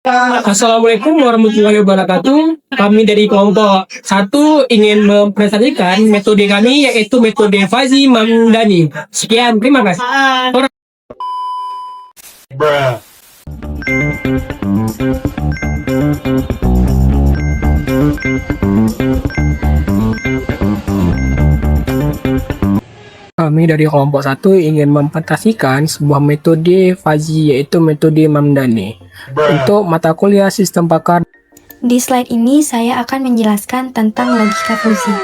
Assalamualaikum warahmatullahi wabarakatuh. Kami dari kelompok 1 ingin mempresentasikan metode kami, yaitu metode Fuzzy Mamdani. Sekian, terima kasih. Kami dari kelompok 1 ingin mempresentasikan sebuah metode Fuzzy, yaitu metode Mamdani untuk mata kuliah sistem pakar. Di slide ini saya akan menjelaskan tentang logika Fuzzy.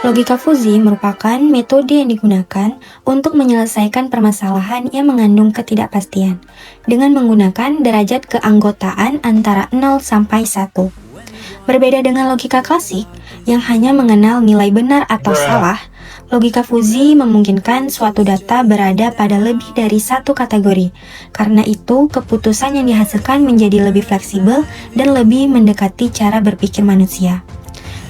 Logika Fuzzy merupakan metode yang digunakan untuk menyelesaikan permasalahan yang mengandung ketidakpastian dengan menggunakan derajat keanggotaan antara 0 sampai 1. Berbeda dengan logika klasik yang hanya mengenal nilai benar atau salah, logika Fuzzy memungkinkan suatu data berada pada lebih dari satu kategori. Karena itu, keputusan yang dihasilkan menjadi lebih fleksibel dan lebih mendekati cara berpikir manusia.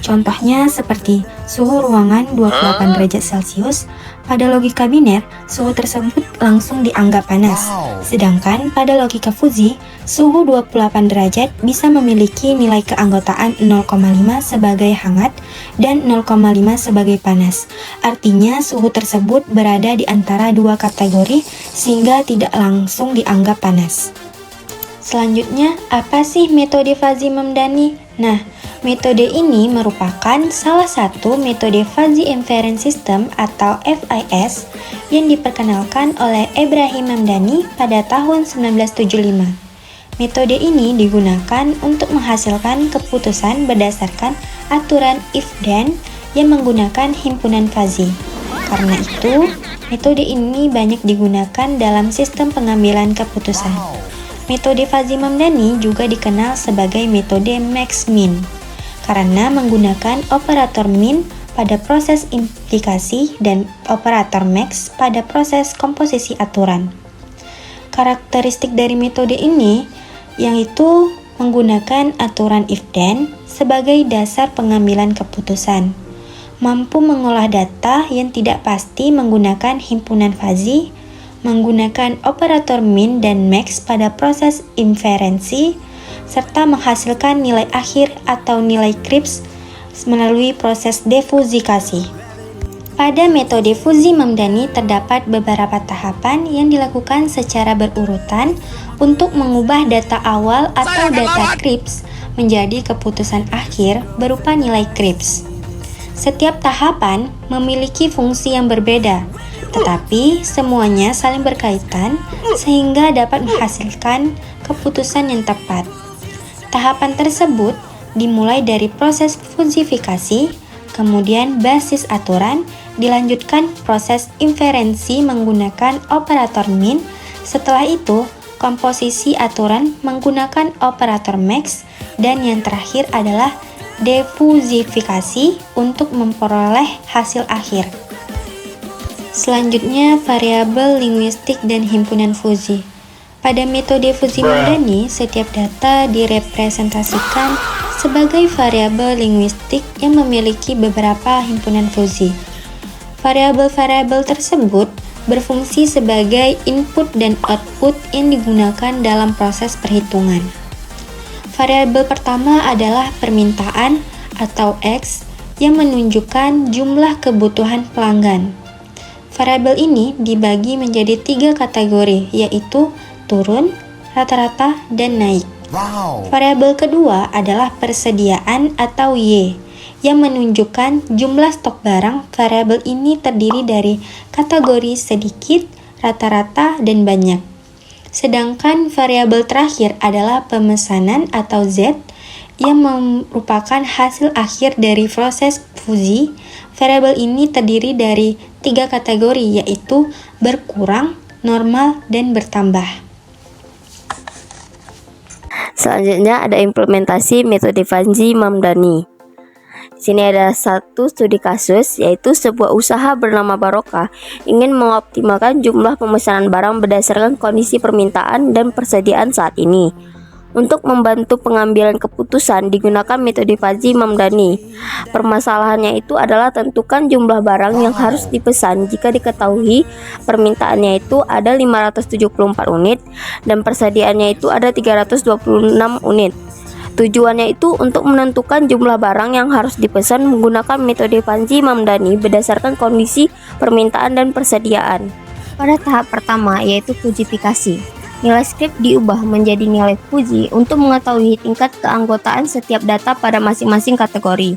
Contohnya seperti suhu ruangan 28 derajat Celcius, pada logika biner, suhu tersebut langsung dianggap panas. Sedangkan pada logika Fuzzy, suhu 28 derajat bisa memiliki nilai keanggotaan 0,5 sebagai hangat dan 0,5 sebagai panas. Artinya suhu tersebut berada di antara dua kategori sehingga tidak langsung dianggap panas. Selanjutnya, apa sih metode Fuzzy Mamdani? Nah, metode ini merupakan salah satu metode Fuzzy Inference System atau FIS yang diperkenalkan oleh Ibrahim Mamdani pada tahun 1975. Metode ini digunakan untuk menghasilkan keputusan berdasarkan aturan if-then yang menggunakan himpunan fuzzy. Karena itu, metode ini banyak digunakan dalam sistem pengambilan keputusan. Metode Fuzzy Mamdani juga dikenal sebagai metode max-min karena menggunakan operator min pada proses implikasi dan operator max pada proses komposisi aturan. Karakteristik dari metode ini yaitu menggunakan aturan if-then sebagai dasar pengambilan keputusan, mampu mengolah data yang tidak pasti menggunakan himpunan fuzzy, menggunakan operator min dan max pada proses inferensi, serta menghasilkan nilai akhir atau nilai Cripps melalui proses defusikasi. Pada metode Fuzzy Mamdani terdapat beberapa tahapan yang dilakukan secara berurutan untuk mengubah data awal atau data Cripps menjadi keputusan akhir berupa nilai Cripps. Setiap tahapan memiliki fungsi yang berbeda, tetapi semuanya saling berkaitan sehingga dapat menghasilkan keputusan yang tepat. Tahapan tersebut dimulai dari proses fusifikasi, kemudian basis aturan, dilanjutkan proses inferensi menggunakan operator min, setelah itu komposisi aturan menggunakan operator max, dan yang terakhir adalah defusifikasi untuk memperoleh hasil akhir. Selanjutnya, variabel linguistik dan himpunan fuzzy. Pada metode Fuzzy Mamdani, setiap data direpresentasikan sebagai variabel linguistik yang memiliki beberapa himpunan fuzzy. Variabel-variabel tersebut berfungsi sebagai input dan output yang digunakan dalam proses perhitungan. Variabel pertama adalah permintaan atau X yang menunjukkan jumlah kebutuhan pelanggan. Variabel ini dibagi menjadi 3 kategori, yaitu turun, rata-rata, dan naik. Variabel kedua adalah persediaan atau Y yang menunjukkan jumlah stok barang. Variabel ini terdiri dari kategori sedikit, rata-rata, dan banyak. Sedangkan variabel terakhir adalah pemesanan atau Z yang merupakan hasil akhir dari proses fuzzy. Variabel ini terdiri dari 3 kategori, yaitu berkurang, normal, dan bertambah. Selanjutnya ada implementasi metode Fuzzy Mamdani. Di sini ada satu studi kasus, yaitu sebuah usaha bernama Barokah ingin mengoptimalkan jumlah pemesanan barang berdasarkan kondisi permintaan dan persediaan saat ini. Untuk membantu pengambilan keputusan digunakan metode Fuzzy Mamdani. Permasalahannya itu adalah tentukan jumlah barang yang harus dipesan jika diketahui permintaannya itu ada 574 unit dan persediaannya itu ada 326 unit. Tujuannya itu untuk menentukan jumlah barang yang harus dipesan menggunakan metode Fuzzy Mamdani berdasarkan kondisi permintaan dan persediaan. Pada tahap pertama yaitu fujifikasi, nilai script diubah menjadi nilai fuji untuk mengetahui tingkat keanggotaan setiap data pada masing-masing kategori.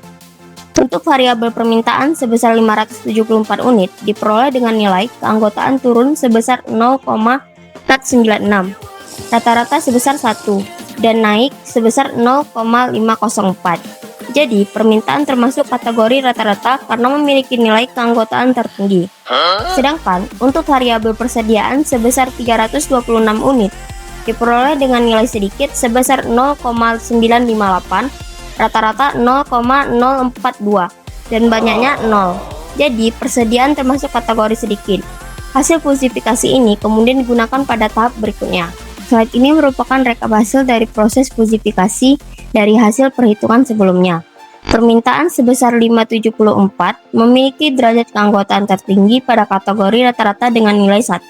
Untuk variabel permintaan sebesar 574 unit diperoleh dengan nilai keanggotaan turun sebesar 0,496, rata-rata sebesar 1. Dan naik sebesar 0,504. Jadi, permintaan termasuk kategori rata-rata karena memiliki nilai keanggotaan tertinggi. Sedangkan, untuk variabel persediaan sebesar 326 unit, diperoleh dengan nilai sedikit sebesar 0,958, rata-rata 0,042, dan banyaknya 0. Jadi, persediaan termasuk kategori sedikit. Hasil fujifikasi ini kemudian digunakan pada tahap berikutnya. Slide ini merupakan rekap hasil dari proses fujifikasi dari hasil perhitungan sebelumnya. Permintaan sebesar 574 memiliki derajat keanggotaan tertinggi pada kategori rata-rata dengan nilai 1.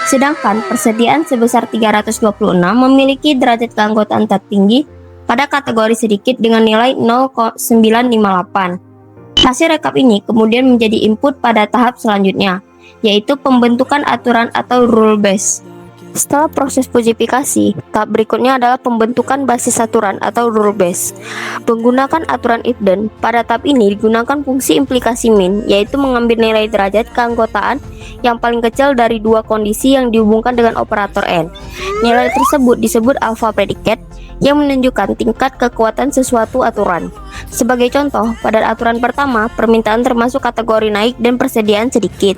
Sedangkan persediaan sebesar 326 memiliki derajat keanggotaan tertinggi pada kategori sedikit dengan nilai 0,958. Hasil rekap ini kemudian menjadi input pada tahap selanjutnya, yaitu pembentukan aturan atau rule base. Setelah proses fujifikasi, tahap berikutnya adalah pembentukan basis aturan atau rule base. Menggunakan aturan if then, pada tahap ini digunakan fungsi implikasi min, yaitu mengambil nilai derajat keanggotaan yang paling kecil dari dua kondisi yang dihubungkan dengan operator n. Nilai tersebut disebut alpha predikat yang menunjukkan tingkat kekuatan sesuatu aturan. Sebagai contoh, pada aturan pertama, permintaan termasuk kategori naik dan persediaan sedikit.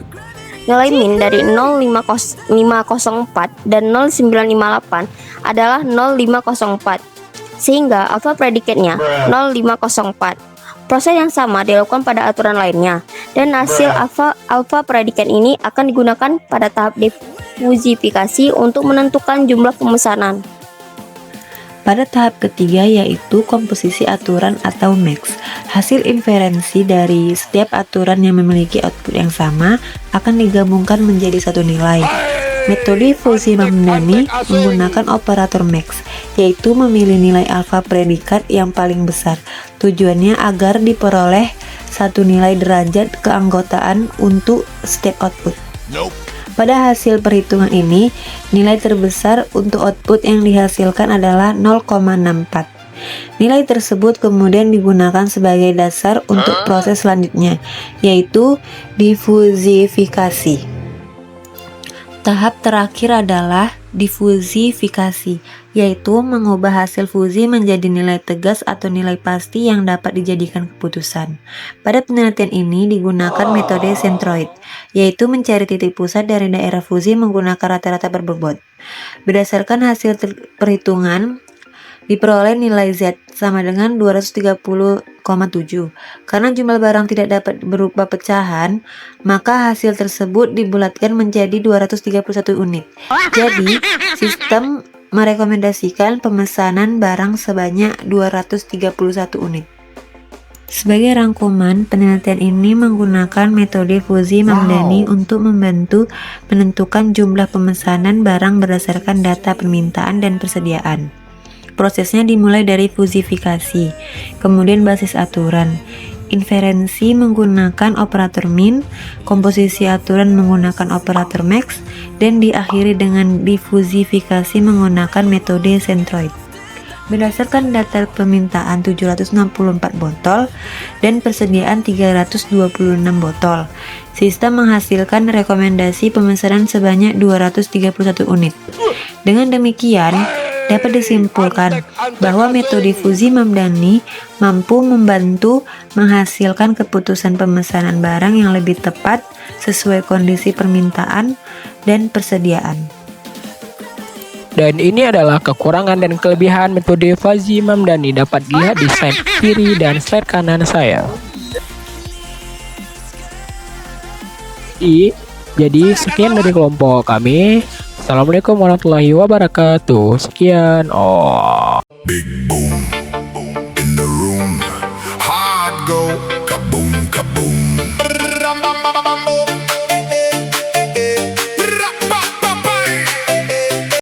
Nilai min dari 0,504 dan 0,958 adalah 0,504, sehingga alpha predikatnya 0,504. Proses yang sama dilakukan pada aturan lainnya, dan hasil alpha predikat ini akan digunakan pada tahap defujifikasi untuk menentukan jumlah pemesanan. Pada tahap ketiga yaitu komposisi aturan atau max. Hasil inferensi dari setiap aturan yang memiliki output yang sama akan digabungkan menjadi satu nilai. Metode Fuzzy Mamdani menggunakan operator max, yaitu memilih nilai alpha predikat yang paling besar. Tujuannya agar diperoleh satu nilai derajat keanggotaan untuk setiap output. Pada hasil perhitungan ini, nilai terbesar untuk output yang dihasilkan adalah 0,64. Nilai tersebut kemudian digunakan sebagai dasar untuk proses selanjutnya, yaitu difujifikasi. Tahap terakhir adalah difujifikasi, yaitu mengubah hasil fuzi menjadi nilai tegas atau nilai pasti yang dapat dijadikan keputusan. Pada penelitian ini digunakan metode centroid, yaitu mencari titik pusat dari daerah fuzi menggunakan rata-rata berbobot. Berdasarkan hasil perhitungan, diperoleh nilai Z sama dengan 230,7. Karena jumlah barang tidak dapat berupa pecahan, maka hasil tersebut dibulatkan menjadi 231 unit. Jadi, sistem merekomendasikan pemesanan barang sebanyak 231 unit. Sebagai rangkuman, penelitian ini menggunakan metode Fuzzy Mamdani untuk membantu menentukan jumlah pemesanan barang berdasarkan data permintaan dan persediaan. Prosesnya dimulai dari fujifikasi, kemudian basis aturan, inferensi menggunakan operator min, komposisi aturan menggunakan operator max, dan diakhiri dengan difujifikasi menggunakan metode centroid. Berdasarkan data permintaan 764 botol dan persediaan 326 botol, sistem menghasilkan rekomendasi pemesanan sebanyak 231 unit. Dengan demikian, dapat disimpulkan bahwa metode Fuzzy Mamdani mampu membantu menghasilkan keputusan pemesanan barang yang lebih tepat sesuai kondisi permintaan dan persediaan. Dan ini adalah kekurangan dan kelebihan metode Fuzzy Mamdani, dapat dilihat di slide kiri dan slide kanan saya. Jadi sekian dari kelompok kami. Assalamualaikum warahmatullahi wabarakatuh. Sekian. Oh. Big boom.